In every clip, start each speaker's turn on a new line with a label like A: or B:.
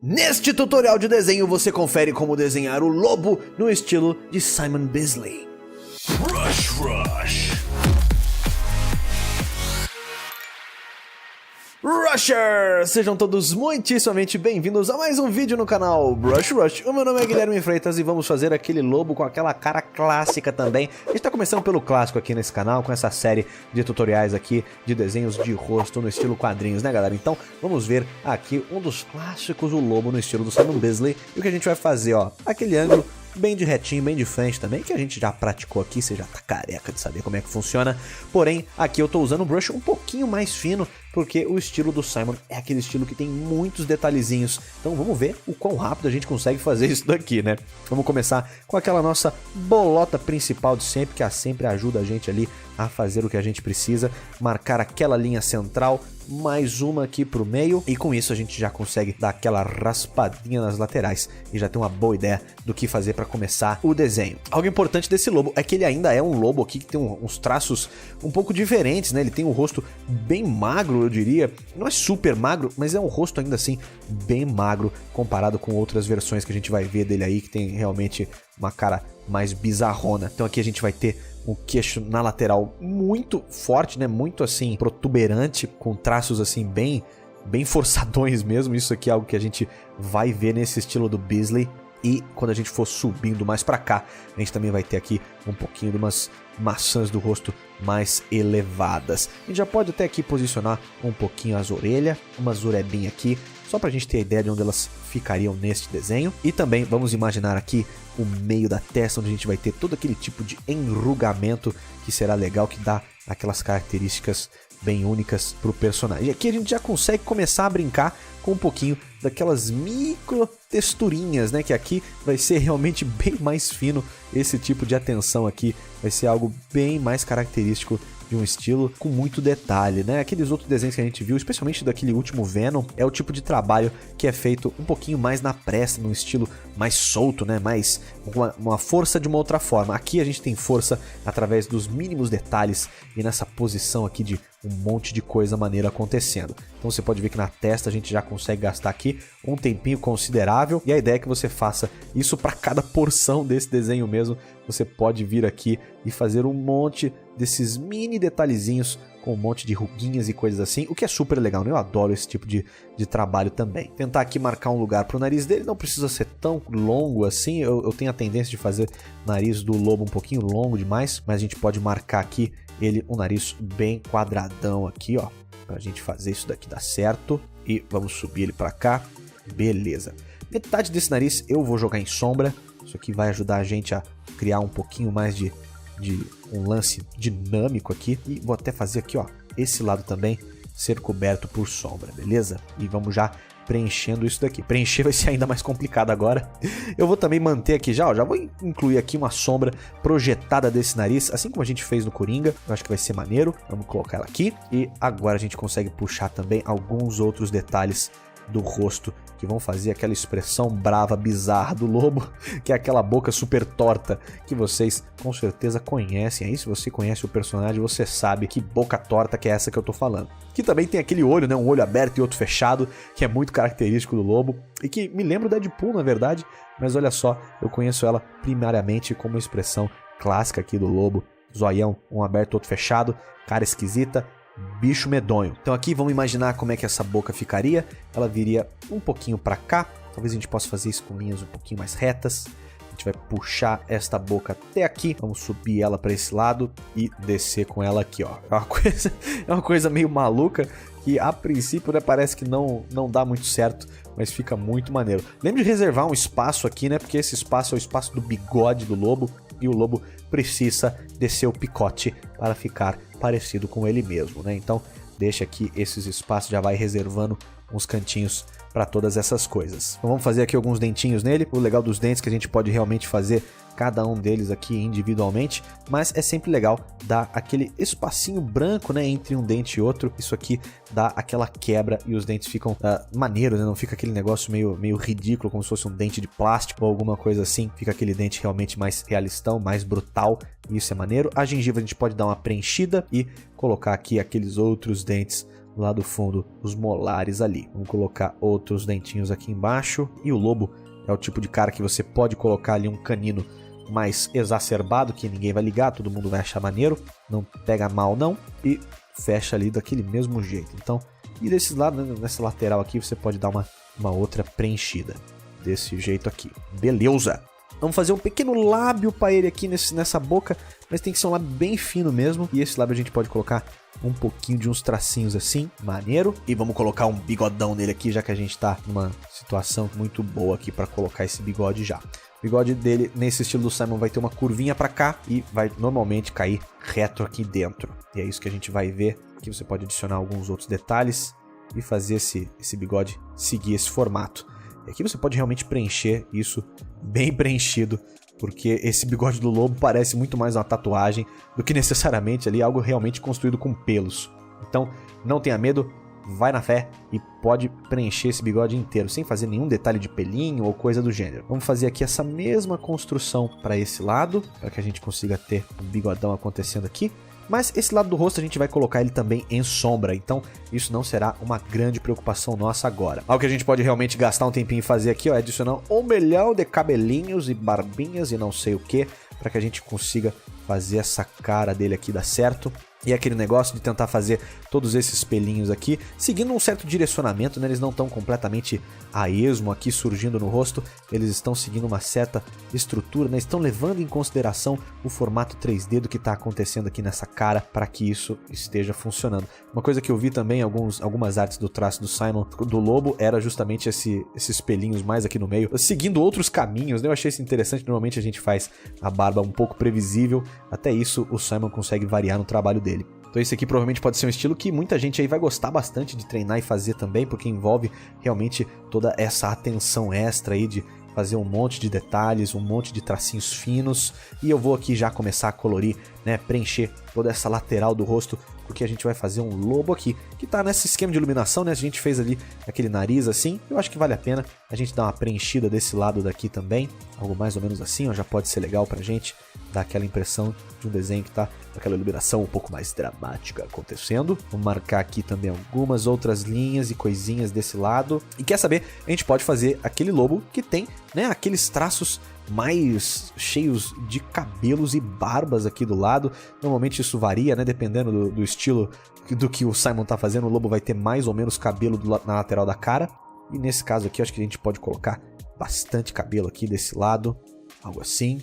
A: Neste tutorial de desenho você confere como desenhar o lobo no estilo de Simon Bisley.
B: Rush Rush.
A: Rushers! Sejam todos muitíssimamente bem-vindos a mais um vídeo no canal Brush Rush. O meu nome é Guilherme Freitas e vamos fazer aquele lobo com aquela cara clássica também. A gente tá começando pelo clássico aqui nesse canal, com essa série de tutoriais aqui de desenhos de rosto no estilo quadrinhos, né galera? Então vamos ver aqui um dos clássicos, o lobo no estilo do Simon Bisley. E o que a gente vai fazer, ó, aquele ângulo bem de retinho, bem de frente também, que a gente já praticou aqui, você já tá careca de saber como é que funciona. Porém, aqui eu tô usando um brush um pouquinho mais fino, porque o estilo do Simon é aquele estilo que tem muitos detalhezinhos. Então vamos ver o quão rápido a gente consegue fazer isso daqui, né? Vamos começar com aquela nossa bolota principal de sempre, que sempre ajuda a gente ali a fazer o que a gente precisa, marcar aquela linha central, mais uma aqui pro meio, e com isso a gente já consegue dar aquela raspadinha nas laterais e já tem uma boa ideia do que fazer para começar o desenho. Algo importante desse lobo é que ele ainda é um lobo aqui que tem uns traços um pouco diferentes, né? Ele tem um rosto bem magro, eu diria, não é super magro, mas é um rosto ainda assim bem magro comparado com outras versões que a gente vai ver dele aí, que tem realmente uma cara mais bizarrona. Então aqui a gente vai ter um queixo na lateral muito forte, né? Muito assim protuberante, com traços assim bem forçadões mesmo. Isso aqui é algo que a gente vai ver nesse estilo do Bisley. E quando a gente for subindo mais pra cá, a gente também vai ter aqui um pouquinho de umas maçãs do rosto mais elevadas. A gente já pode até aqui posicionar um pouquinho as orelhas, umas urebinhas aqui, só pra gente ter a ideia de onde elas ficariam neste desenho. E também vamos imaginar aqui o meio da testa, onde a gente vai ter todo aquele tipo de enrugamento que será legal, que dá aquelas características bem únicas pro personagem. E aqui a gente já consegue começar a brincar com um pouquinho daquelas micro texturinhas, né? Que aqui vai ser realmente bem mais fino. Esse tipo de atenção aqui vai ser algo bem mais característico de um estilo com muito detalhe, né? Aqueles outros desenhos que a gente viu, especialmente daquele último Venom, é o tipo de trabalho que é feito um pouquinho mais na pressa, num estilo mais solto, né? Mais uma força de uma outra forma. Aqui a gente tem força através dos mínimos detalhes e nessa posição aqui de um monte de coisa maneira acontecendo. Então você pode ver que na testa a gente já consegue gastar aqui um tempinho considerável, e a ideia é que você faça isso para cada porção desse desenho mesmo. Você pode vir aqui e fazer um monte desses mini detalhezinhos com um monte de ruguinhas e coisas assim, o que é super legal, né? Eu adoro esse tipo de trabalho também. Tentar aqui marcar um lugar pro nariz dele, não precisa ser tão longo assim, eu tenho a tendência de fazer o nariz do lobo um pouquinho longo demais, mas a gente pode marcar aqui ele um nariz bem quadradão aqui, ó, pra gente fazer isso daqui dar certo. E vamos subir ele pra cá, beleza. Metade desse nariz eu vou jogar em sombra, isso aqui vai ajudar a gente a criar um pouquinho mais de um lance dinâmico aqui. E vou até fazer aqui, ó, esse lado também ser coberto por sombra, beleza? E vamos já preenchendo isso daqui. Preencher vai ser ainda mais complicado agora. Eu vou também manter aqui já, ó, já vou incluir aqui uma sombra projetada desse nariz, assim como a gente fez no Coringa. Eu acho que vai ser maneiro. Vamos colocar ela aqui. E agora a gente consegue puxar também alguns outros detalhes do rosto que vão fazer aquela expressão brava, bizarra do lobo, que é aquela boca super torta que vocês com certeza conhecem. Aí se você conhece o personagem, você sabe que boca torta que é essa que eu tô falando. Que também tem aquele olho, né, um olho aberto e outro fechado, que é muito característico do lobo e que me lembra o Deadpool, na verdade, mas olha só, eu conheço ela primariamente como uma expressão clássica aqui do lobo. Zoião, um aberto, outro fechado, cara esquisita, bicho medonho. Então aqui vamos imaginar como é que essa boca ficaria. Ela viria um pouquinho para cá. Talvez a gente possa fazer isso com linhas um pouquinho mais retas. A gente vai puxar esta boca até aqui. Vamos subir ela para esse lado e descer com ela aqui, ó. É uma coisa meio maluca que a princípio, né, parece que não dá muito certo, mas fica muito maneiro. Lembre de reservar um espaço aqui, né? Porque esse espaço é o espaço do bigode do lobo e o lobo precisa descer o picote para ficar parecido com ele mesmo, né? Então deixa aqui esses espaços, já vai reservando uns cantinhos para todas essas coisas. Então, vamos fazer aqui alguns dentinhos nele. O legal dos dentes é que a gente pode realmente fazer cada um deles aqui individualmente, mas é sempre legal dar aquele espacinho branco, né, entre um dente e outro. Isso aqui dá aquela quebra e os dentes ficam maneiros, né? Não fica aquele negócio meio ridículo, como se fosse um dente de plástico ou alguma coisa assim. Fica aquele dente realmente mais realistão, mais brutal, e isso é maneiro. A gengiva a gente pode dar uma preenchida e colocar aqui aqueles outros dentes lá do fundo os molares ali. Vamos colocar outros dentinhos aqui embaixo. E o lobo é o tipo de cara que você pode colocar ali um canino mais exacerbado, que ninguém vai ligar, todo mundo vai achar maneiro, não pega mal não, e fecha ali daquele mesmo jeito. Então, e desse lado, né, nessa lateral aqui, você pode dar uma outra preenchida, desse jeito aqui. Beleza! Vamos fazer um pequeno lábio para ele aqui nessa boca, mas tem que ser um lábio bem fino mesmo, e esse lábio a gente pode colocar um pouquinho de uns tracinhos assim, maneiro. E vamos colocar um bigodão nele aqui, já que a gente tá numa situação muito boa aqui para colocar esse bigode já. O bigode dele, nesse estilo do Simon, vai ter uma curvinha para cá e vai normalmente cair reto aqui dentro. E é isso que a gente vai ver. Aqui você pode adicionar alguns outros detalhes e fazer esse bigode seguir esse formato. E aqui você pode realmente preencher isso bem preenchido, porque esse bigode do lobo parece muito mais uma tatuagem do que necessariamente ali algo realmente construído com pelos. Então, não tenha medo, vai na fé e pode preencher esse bigode inteiro, sem fazer nenhum detalhe de pelinho ou coisa do gênero. Vamos fazer aqui essa mesma construção para esse lado, para que a gente consiga ter um bigodão acontecendo aqui. Mas esse lado do rosto a gente vai colocar ele também em sombra, então isso não será uma grande preocupação nossa agora. Algo que a gente pode realmente gastar um tempinho e fazer aqui, ó, é adicionar 1 milhão de cabelinhos e barbinhas e não sei o que, para que a gente consiga fazer essa cara dele aqui dar certo. E aquele negócio de tentar fazer todos esses pelinhos aqui, seguindo um certo direcionamento, né? Eles não estão completamente a esmo aqui surgindo no rosto, eles estão seguindo uma certa estrutura, né? Estão levando em consideração o formato 3D do que está acontecendo aqui nessa cara para que isso esteja funcionando. Uma coisa que eu vi também em algumas artes do traço do Simon, do lobo, era justamente esses pelinhos mais aqui no meio, seguindo outros caminhos, né? Eu achei isso interessante, normalmente a gente faz a barba um pouco previsível, até isso o Simon consegue variar no trabalho dele. Então esse aqui provavelmente pode ser um estilo que muita gente aí vai gostar bastante de treinar e fazer também, porque envolve realmente toda essa atenção extra aí de fazer um monte de detalhes, um monte de tracinhos finos. E eu vou aqui já começar a colorir, né, preencher toda essa lateral do rosto, porque a gente vai fazer um lobo aqui, que tá nesse esquema de iluminação, né, a gente fez ali aquele nariz assim, eu acho que vale a pena a gente dar uma preenchida desse lado daqui também, algo mais ou menos assim, ó, já pode ser legal pra gente dar aquela impressão de um desenho que tá com aquela iluminação um pouco mais dramática acontecendo. Vou marcar aqui também algumas outras linhas e coisinhas desse lado, e quer saber, a gente pode fazer aquele lobo que tem, né, aqueles traços mais cheios de cabelos e barbas aqui do lado. Normalmente isso varia, né, dependendo do estilo do que o Simon tá fazendo. O lobo vai ter mais ou menos cabelo na lateral da cara. E nesse caso aqui, eu acho que a gente pode colocar bastante cabelo aqui desse lado. Algo assim,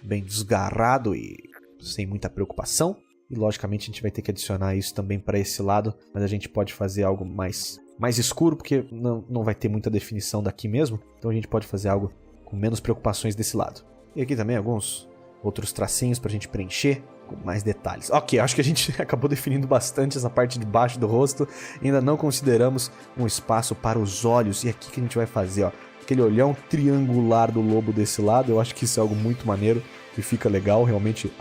A: bem desgarrado e sem muita preocupação. E logicamente a gente vai ter que adicionar isso também para esse lado. Mas a gente pode fazer algo mais escuro, porque não vai ter muita definição daqui mesmo. Então a gente pode fazer algo com menos preocupações desse lado. E aqui também alguns outros tracinhos pra gente preencher com mais detalhes. Ok, acho que a gente acabou definindo bastante essa parte de baixo do rosto. Ainda não consideramos um espaço para os olhos. E aqui que a gente vai fazer, ó, aquele olhão triangular do lobo desse lado. Eu acho que isso é algo muito maneiro, que fica legal, realmente.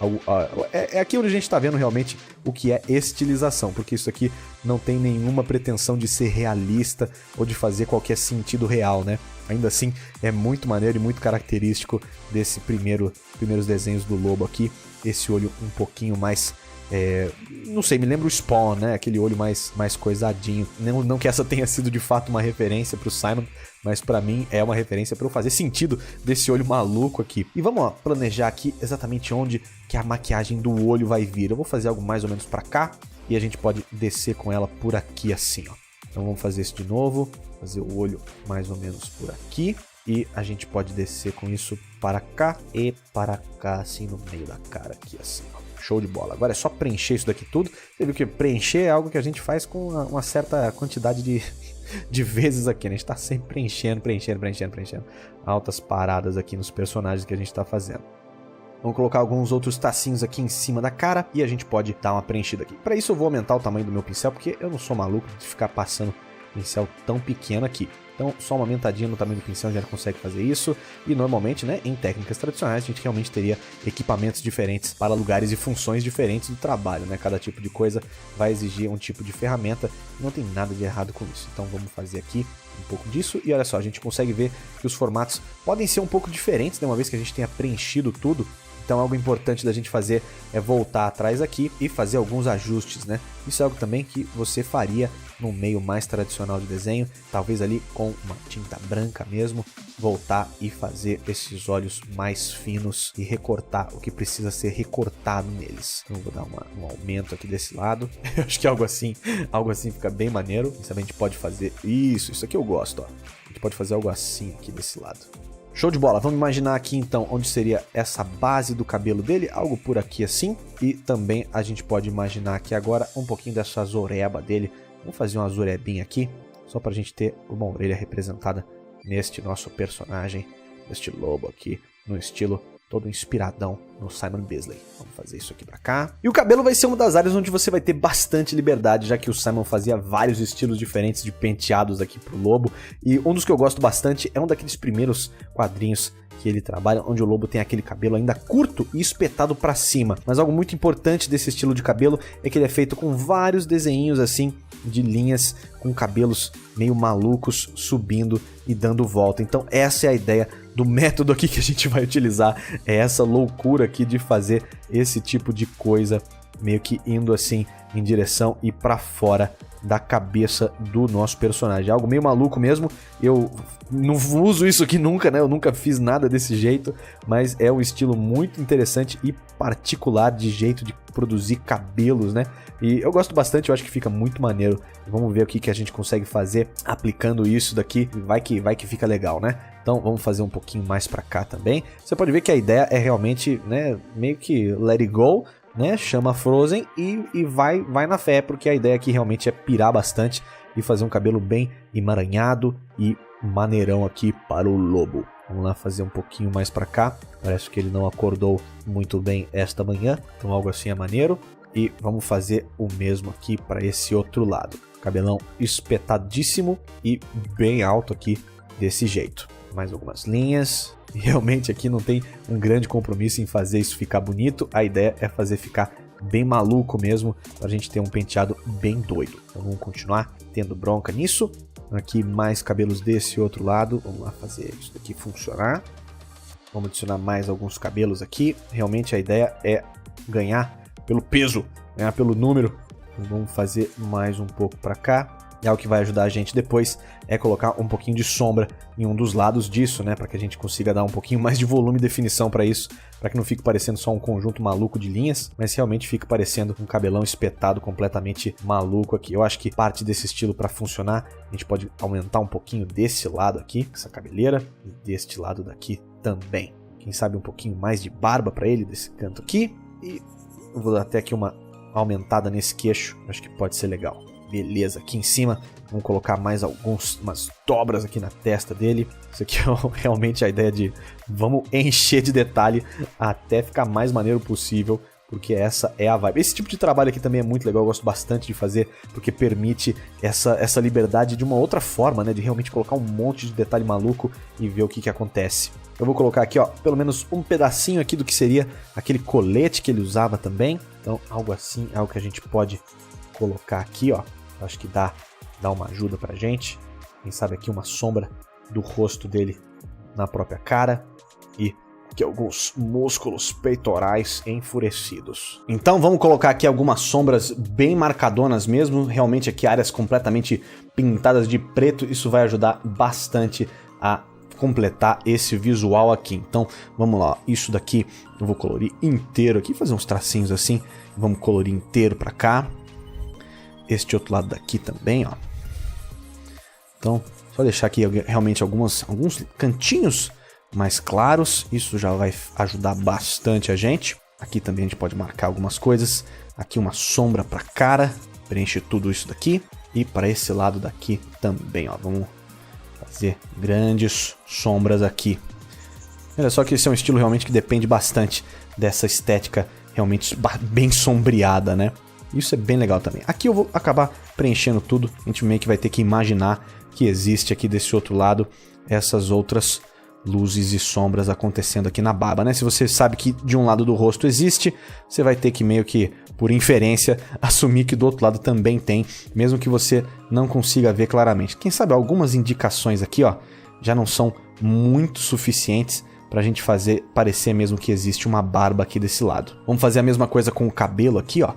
A: É aqui onde a gente tá vendo realmente o que é estilização, porque isso aqui não tem nenhuma pretensão de ser realista ou de fazer qualquer sentido real, né? Ainda assim, é muito maneiro e muito característico desse primeiros desenhos do lobo aqui. Esse olho um pouquinho mais... não sei, me lembra o Spawn, né? Aquele olho mais coisadinho. Não que essa tenha sido de fato uma referência pro Simon, mas pra mim é uma referência para eu fazer sentido desse olho maluco aqui. E vamos, ó, planejar aqui exatamente onde que a maquiagem do olho vai vir. Eu vou fazer algo mais ou menos pra cá e a gente pode descer com ela por aqui assim, ó. Então vamos fazer isso de novo, fazer o olho mais ou menos por aqui. E a gente pode descer com isso para cá e para cá, assim, no meio da cara aqui, assim, ó. Show de bola. Agora é só preencher isso daqui tudo. Você viu que preencher é algo que a gente faz com uma certa quantidade de vezes aqui, né? A gente tá sempre preenchendo. Altas paradas aqui nos personagens que a gente tá fazendo. Vamos colocar alguns outros tacinhos aqui em cima da cara e a gente pode dar uma preenchida aqui. Para isso eu vou aumentar o tamanho do meu pincel, porque eu não sou maluco de ficar passando pincel tão pequeno aqui. Então só uma aumentadinha no tamanho do pincel já consegue fazer isso. E normalmente, né, em técnicas tradicionais a gente realmente teria equipamentos diferentes para lugares e funções diferentes do trabalho, né? Cada tipo de coisa vai exigir um tipo de ferramenta e não tem nada de errado com isso. Então vamos fazer aqui um pouco disso e olha só, a gente consegue ver que os formatos podem ser um pouco diferentes, né, uma vez que a gente tenha preenchido tudo. Então algo importante da gente fazer é voltar atrás aqui e fazer alguns ajustes, né? Isso é algo também que você faria no meio mais tradicional de desenho, talvez ali com uma tinta branca mesmo, voltar e fazer esses olhos mais finos e recortar o que precisa ser recortado neles. Então vou dar um aumento aqui desse lado. Eu acho que algo assim fica bem maneiro. Isso também a gente pode fazer isso aqui eu gosto, ó. A gente pode fazer algo assim aqui desse lado. Show de bola, vamos imaginar aqui então onde seria essa base do cabelo dele, algo por aqui assim. E também a gente pode imaginar aqui agora um pouquinho dessa zoreba dele. Vamos fazer uma zorebinha aqui, só pra gente ter uma orelha representada neste nosso personagem, neste lobo aqui, no estilo todo inspiradão no Simon Bisley. Vamos fazer isso aqui pra cá. E o cabelo vai ser uma das áreas onde você vai ter bastante liberdade, já que o Simon fazia vários estilos diferentes de penteados aqui pro lobo. E um dos que eu gosto bastante é um daqueles primeiros quadrinhos que ele trabalha, onde o lobo tem aquele cabelo ainda curto e espetado pra cima. Mas algo muito importante desse estilo de cabelo é que ele é feito com vários desenhinhos assim, de linhas com cabelos meio malucos subindo e dando volta. Então essa é a ideia do método aqui que a gente vai utilizar, é essa loucura aqui de fazer esse tipo de coisa, meio que indo assim em direção e pra fora da cabeça do nosso personagem. Algo meio maluco mesmo, eu não uso isso aqui nunca, né? Eu nunca fiz nada desse jeito, mas é um estilo muito interessante e particular de jeito de produzir cabelos, né? E eu gosto bastante, eu acho que fica muito maneiro. Vamos ver o que a gente consegue fazer aplicando isso daqui, vai que fica legal, né? Então vamos fazer um pouquinho mais pra cá também. Você pode ver que a ideia é realmente, né, meio que let it go, né? Chama Frozen e vai na fé, porque a ideia aqui realmente é pirar bastante e fazer um cabelo bem emaranhado e maneirão aqui para o lobo. Vamos lá fazer um pouquinho mais pra cá. Parece que ele não acordou muito bem esta manhã, então algo assim é maneiro. E vamos fazer o mesmo aqui para esse outro lado. Cabelão espetadíssimo e bem alto aqui desse jeito. Mais algumas linhas. Realmente aqui não tem um grande compromisso em fazer isso ficar bonito. A ideia é fazer ficar bem maluco mesmo, para a gente ter um penteado bem doido. Então vamos continuar tendo bronca nisso. Aqui mais cabelos desse outro lado. Vamos lá fazer isso daqui funcionar. Vamos adicionar mais alguns cabelos aqui. Realmente a ideia é ganhar pelo peso, ganhar pelo número. Então vamos fazer mais um pouco para cá. E algo que vai ajudar a gente depois é colocar um pouquinho de sombra em um dos lados disso, né? Para que a gente consiga dar um pouquinho mais de volume e definição para isso. Para que não fique parecendo só um conjunto maluco de linhas, mas realmente fique parecendo um cabelão espetado completamente maluco aqui. Eu acho que parte desse estilo para funcionar, a gente pode aumentar um pouquinho desse lado aqui, essa cabeleira, e deste lado daqui também. Quem sabe um pouquinho mais de barba para ele, desse canto aqui. E eu vou dar até aqui uma aumentada nesse queixo, acho que pode ser legal. Beleza, aqui em cima vamos colocar mais umas dobras aqui na testa dele. Isso aqui é realmente a ideia de vamos encher de detalhe até ficar mais maneiro possível, porque essa é a vibe. Esse tipo de trabalho aqui também é muito legal, eu gosto bastante de fazer, porque permite essa liberdade de uma outra forma, né? De realmente colocar um monte de detalhe maluco e ver o que acontece. Eu vou colocar aqui, ó, pelo menos um pedacinho aqui do que seria aquele colete que ele usava também. Então, algo assim é algo que a gente pode colocar aqui, ó. Acho que dá uma ajuda pra gente. Quem sabe aqui uma sombra do rosto dele na própria cara. E aqui alguns músculos peitorais enfurecidos. Então vamos colocar aqui algumas sombras bem marcadonas mesmo. Realmente aqui áreas completamente pintadas de preto. Isso vai ajudar bastante a completar esse visual aqui. Então vamos lá, isso daqui eu vou colorir inteiro aqui, fazer uns tracinhos assim. Vamos colorir inteiro pra cá. Este outro lado daqui também, ó. Então, só deixar aqui realmente alguns cantinhos mais claros. Isso já vai ajudar bastante a gente. Aqui também a gente pode marcar algumas coisas. Aqui uma sombra para a cara. Preenche tudo isso daqui. E para esse lado daqui também, ó. Vamos fazer grandes sombras aqui. Olha só que esse é um estilo realmente que depende bastante dessa estética realmente bem sombreada, né? Isso é bem legal também. Aqui eu vou acabar preenchendo tudo. A gente meio que vai ter que imaginar que existe aqui desse outro lado essas outras luzes e sombras acontecendo aqui na barba, né? Se você sabe que de um lado do rosto existe, você vai ter que meio que, por inferência, assumir que do outro lado também tem, mesmo que você não consiga ver claramente. Quem sabe algumas indicações aqui, ó, já não são muito suficientes pra gente fazer parecer mesmo que existe uma barba aqui desse lado. Vamos fazer a mesma coisa com o cabelo aqui, ó.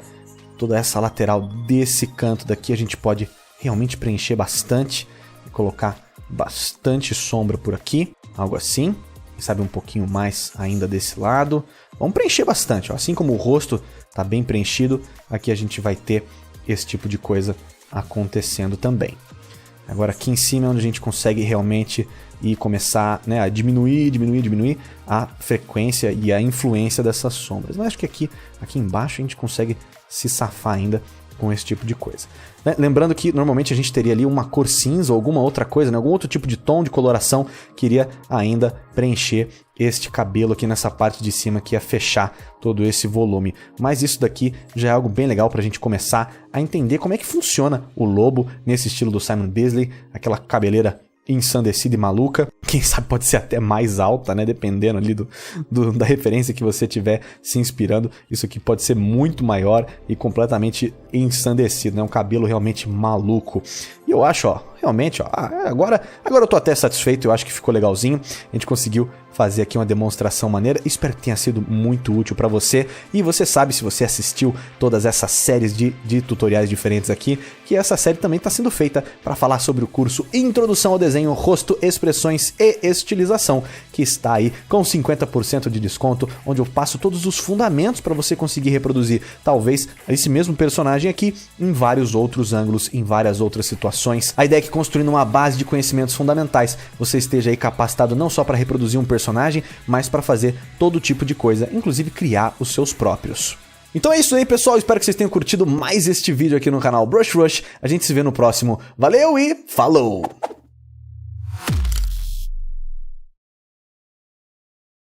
A: Toda essa lateral desse canto daqui a gente pode realmente preencher bastante. Colocar bastante sombra por aqui, algo assim. Quem sabe um pouquinho mais ainda desse lado. Vamos preencher bastante, ó. Assim como o rosto tá bem preenchido, aqui a gente vai ter esse tipo de coisa acontecendo também. Agora aqui em cima é onde a gente consegue realmente ir começar, né, a diminuir a frequência e a influência dessas sombras. Mas acho que aqui embaixo a gente consegue se safar ainda com esse tipo de coisa. Lembrando que normalmente a gente teria ali uma cor cinza ou alguma outra coisa, né? Algum outro tipo de tom de coloração que iria ainda preencher este cabelo aqui nessa parte de cima que ia fechar todo esse volume. Mas isso daqui já é algo bem legal para a gente começar a entender como é que funciona o lobo nesse estilo do Simon Bisley, aquela cabeleira ensandecida e maluca. Quem sabe pode ser até mais alta, né? Dependendo ali da referência que você estiver se inspirando. Isso aqui pode ser muito maior e completamente ensandecido, né? Um cabelo realmente maluco. E eu acho, ó, realmente, ó, agora eu tô até satisfeito, eu acho que ficou legalzinho. A gente conseguiu fazer aqui uma demonstração maneira. Espero que tenha sido muito útil para você. E você sabe, se você assistiu todas essas séries de tutoriais diferentes aqui, que essa série também está sendo feita para falar sobre o curso Introdução ao Desenho, Rosto, Expressões e Estilização, que está aí com 50% de desconto, onde eu passo todos os fundamentos para você conseguir reproduzir talvez esse mesmo personagem aqui em vários outros ângulos, em várias outras situações. A ideia é que, construindo uma base de conhecimentos fundamentais, você esteja aí capacitado não só para reproduzir um personagem, mas para fazer todo tipo de coisa, inclusive criar os seus próprios. Então é isso aí, pessoal, espero que vocês tenham curtido mais este vídeo aqui no canal Brush Rush. A gente se vê no próximo. Valeu e falou!